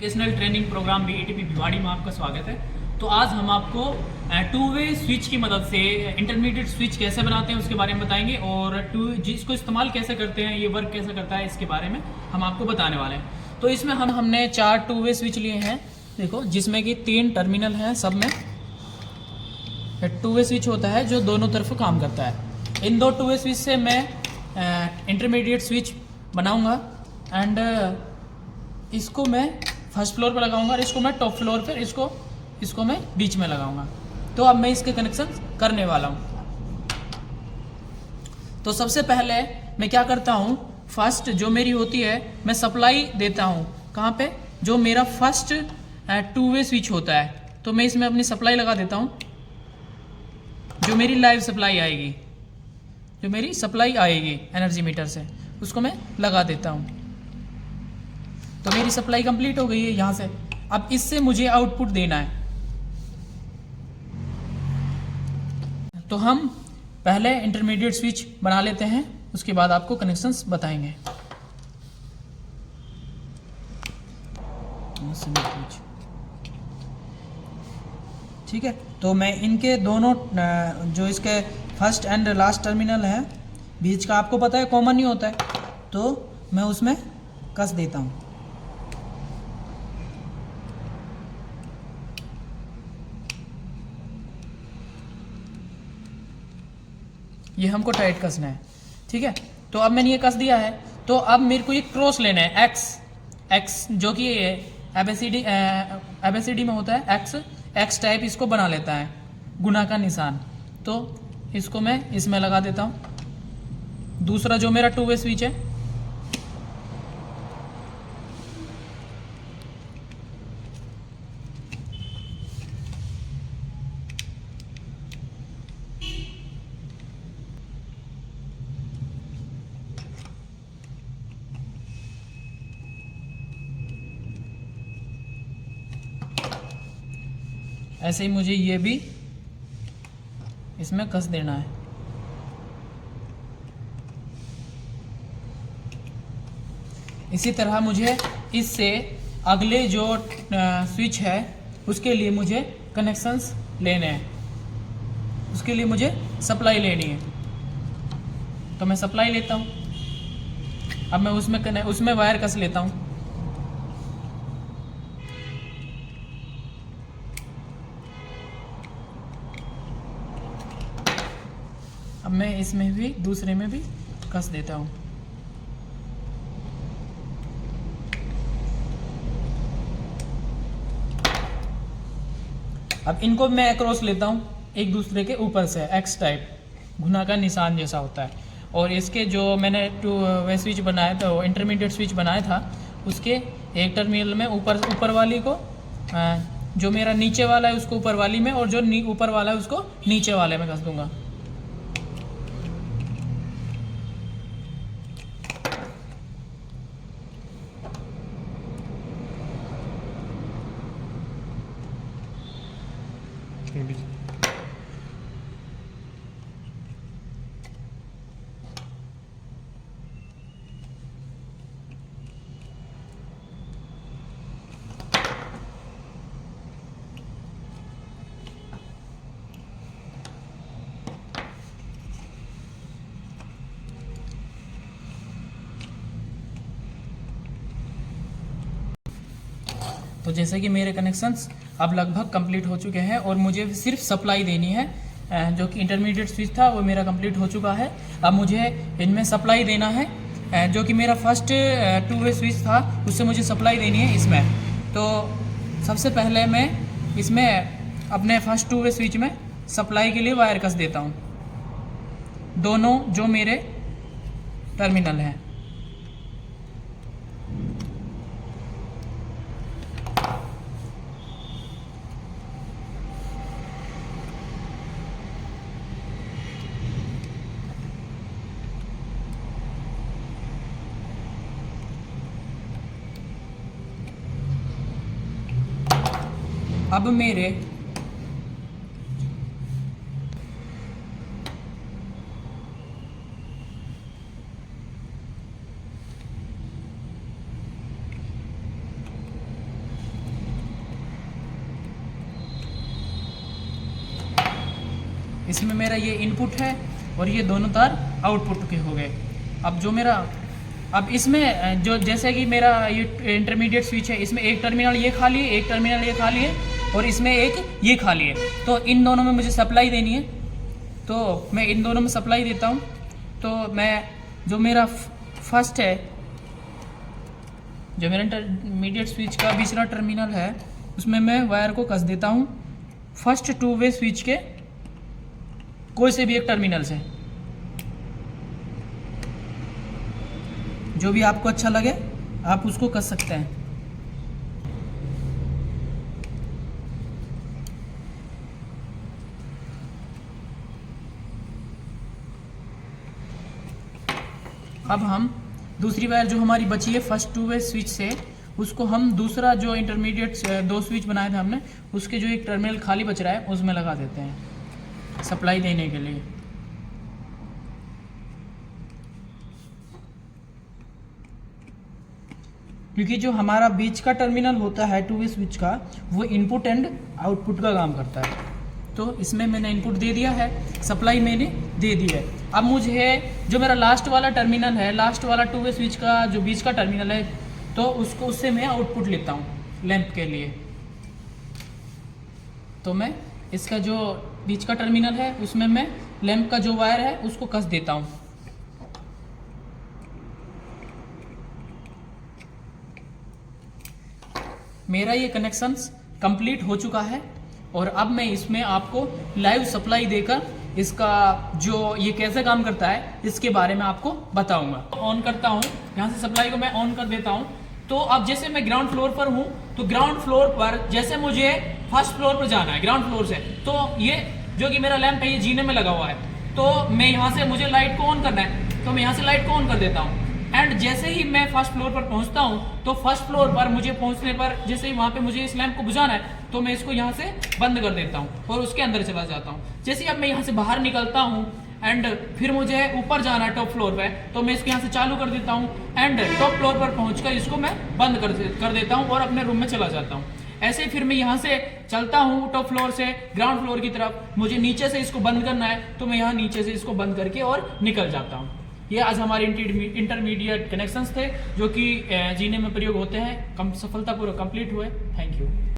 Vocational training programme बीईटीपी Bhiwadi में आपका स्वागत है। तो आज हम आपको टू वे स्विच की मदद से इंटरमीडिएट स्विच कैसे बनाते हैं उसके बारे में बताएंगे और जिसको इस्तेमाल कैसे करते हैं, ये वर्क कैसे करता है, इसके बारे में हम आपको बताने वाले हैं। तो इसमें हमने 4 टू वे स्विच लिए हैं, देखो, जिसमें कि 3 टर्मिनल हैं। सब में टू वे स्विच होता है जो दोनों तरफ काम करता है। इन 2 टू वे स्विच से मैं इंटरमीडिएट स्विच बनाऊंगा एंड इसको मैं फर्स्ट फ्लोर पर लगाऊंगा और इसको मैं टॉप फ्लोर पर, इसको मैं बीच में लगाऊंगा। तो अब मैं इसके कनेक्शन करने वाला हूं। तो सबसे पहले मैं क्या करता हूं, फर्स्ट जो मेरी होती है मैं सप्लाई देता हूं। कहां पे? जो मेरा फर्स्ट टू वे स्विच होता है, तो मैं इसमें अपनी सप्लाई लगा देता हूं। जो मेरी लाइव सप्लाई आएगी, जो मेरी सप्लाई आएगी एनर्जी मीटर से, उसको मैं लगा देता हूं। तो मेरी सप्लाई कंप्लीट हो गई है यहाँ से। अब इससे मुझे आउटपुट देना है। तो हम पहले इंटरमीडिएट स्विच बना लेते हैं, उसके बाद आपको कनेक्शंस बताएंगे। ठीक है, तो मैं इनके दोनों जो इसके फर्स्ट एंड लास्ट टर्मिनल है, बीच का आपको पता है कॉमन ही होता है, तो मैं उसमें कस देता हूँ। ये हमको टाइट कसना है, ठीक है। तो अब मैंने ये कस दिया है। तो अब मेरे को ये क्रॉस लेना है, एक्स जो कि एबीसीडी में होता है, एक्स टाइप इसको बना लेता है, गुना का निशान। तो इसको मैं इसमें लगा देता हूँ। दूसरा जो मेरा टू वे स्विच है, ऐसे ही मुझे ये भी इसमें कस देना है। इसी तरह मुझे इससे अगले जो स्विच है उसके लिए मुझे कनेक्शंस लेने हैं, उसके लिए मुझे सप्लाई लेनी है। तो मैं सप्लाई लेता हूँ। अब मैं उसमें वायर कस लेता हूँ। अब मैं इसमें भी, दूसरे में भी कस देता हूँ। अब इनको मैं अक्रॉस लेता हूँ एक दूसरे के ऊपर से, एक्स टाइप गुना का निशान जैसा होता है। और इसके जो मैंने टू वे स्विच बनाया था, वो इंटरमीडिएट स्विच बनाया था, उसके एक टर्मिनल में ऊपर वाली को, जो मेरा नीचे वाला है उसको ऊपर वाली में, और जो ऊपर वाला है उसको नीचे वाले में कस दूंगा। तो जैसे कि मेरे कनेक्शंस अब लगभग कंप्लीट हो चुके हैं और मुझे सिर्फ सप्लाई देनी है। जो कि इंटरमीडिएट स्विच था वो मेरा कंप्लीट हो चुका है। अब मुझे इनमें सप्लाई देना है। जो कि मेरा फर्स्ट टू वे स्विच था, उससे मुझे सप्लाई देनी है इसमें। तो सबसे पहले मैं इसमें अपने फर्स्ट टू वे स्विच में सप्लाई के लिए वायर कस देता हूँ, दोनों जो मेरे टर्मिनल हैं। अब मेरे इसमें मेरा ये इनपुट है और ये दोनों तार आउटपुट के हो गए। अब इसमें जो जैसे कि मेरा ये इंटरमीडिएट स्विच है, इसमें एक टर्मिनल ये खाली है, एक टर्मिनल ये खाली है और इसमें एक ये खाली है। तो इन दोनों में मुझे सप्लाई देनी है, तो मैं इन दोनों में सप्लाई देता हूँ। तो मैं जो मेरा फर्स्ट है, जो मेरा इंटरमीडिएट स्विच का दूसरा टर्मिनल है, उसमें मैं वायर को कस देता हूँ फर्स्ट 2 वे स्विच के कोई से भी एक टर्मिनल से। जो भी आपको अच्छा लगे आप उसको कस सकते हैं। अब हम दूसरी वायर जो हमारी बची है फर्स्ट 2 वे स्विच से, उसको हम दूसरा जो इंटरमीडिएट 2 स्विच बनाए थे हमने, उसके जो एक टर्मिनल खाली बच रहा है उसमें लगा देते हैं सप्लाई देने के लिए। क्योंकि जो हमारा बीच का टर्मिनल होता है 2 वे स्विच का, वो इनपुट एंड आउटपुट का काम करता है। तो इसमें मैंने इनपुट दे दिया है, सप्लाई मैंने दे दी है। अब मुझे जो मेरा लास्ट वाला टर्मिनल है, लास्ट वाला 2 वे स्विच का जो बीच का टर्मिनल है, तो उससे मैं आउटपुट लेता हूँ लैंप के लिए। तो मैं इसका जो बीच का टर्मिनल है उसमें मैं लैंप का जो वायर है उसको कस देता हूँ। मेरा ये कनेक्शंस कंप्लीट हो चुका है और अब मैं इसमें आपको लाइव सप्लाई देकर इसका जो ये कैसे काम करता है इसके बारे में आपको बताऊंगा। ऑन करता हूँ, यहाँ से सप्लाई को मैं ऑन कर देता हूँ। तो अब जैसे मैं ग्राउंड फ्लोर पर हूँ, तो ग्राउंड फ्लोर पर जैसे मुझे फर्स्ट फ्लोर पर जाना है ग्राउंड फ्लोर से, तो ये जो कि मेरा लैंप है ये जीने में लगा हुआ है, तो मैं यहाँ से मुझे लाइट को ऑन करना है, तो मैं यहाँ से लाइट को ऑन कर देता हूँ। एंड जैसे ही मैं फर्स्ट फ्लोर पर पहुंचता हूं, तो फर्स्ट फ्लोर पर मुझे पहुंचने पर जैसे ही वहां पे मुझे इस लैंप को बुझाना है, तो मैं इसको यहां से बंद कर देता हूं और उसके अंदर चला जाता हूं। जैसे ही अब मैं यहां से बाहर निकलता हूं एंड फिर मुझे ऊपर जाना है टॉप फ्लोर पे, तो मैं इसको यहाँ से चालू कर देता हूँ एंड टॉप फ्लोर पर पहुंचकर इसको मैं बंद कर देता हूँ और अपने रूम में चला जाता हूँ। ऐसे ही फिर मैं यहाँ से चलता हूँ टॉप फ्लोर से ग्राउंड फ्लोर की तरफ, मुझे नीचे से इसको बंद करना है, तो मैं यहाँ नीचे से इसको बंद करके और निकल जाता हूँ। ये आज हमारे इंटरमीडिएट कनेक्शंस थे जो कि जीने में प्रयोग होते हैं, सफलतापूर्वक कंप्लीट हुए। Thank you.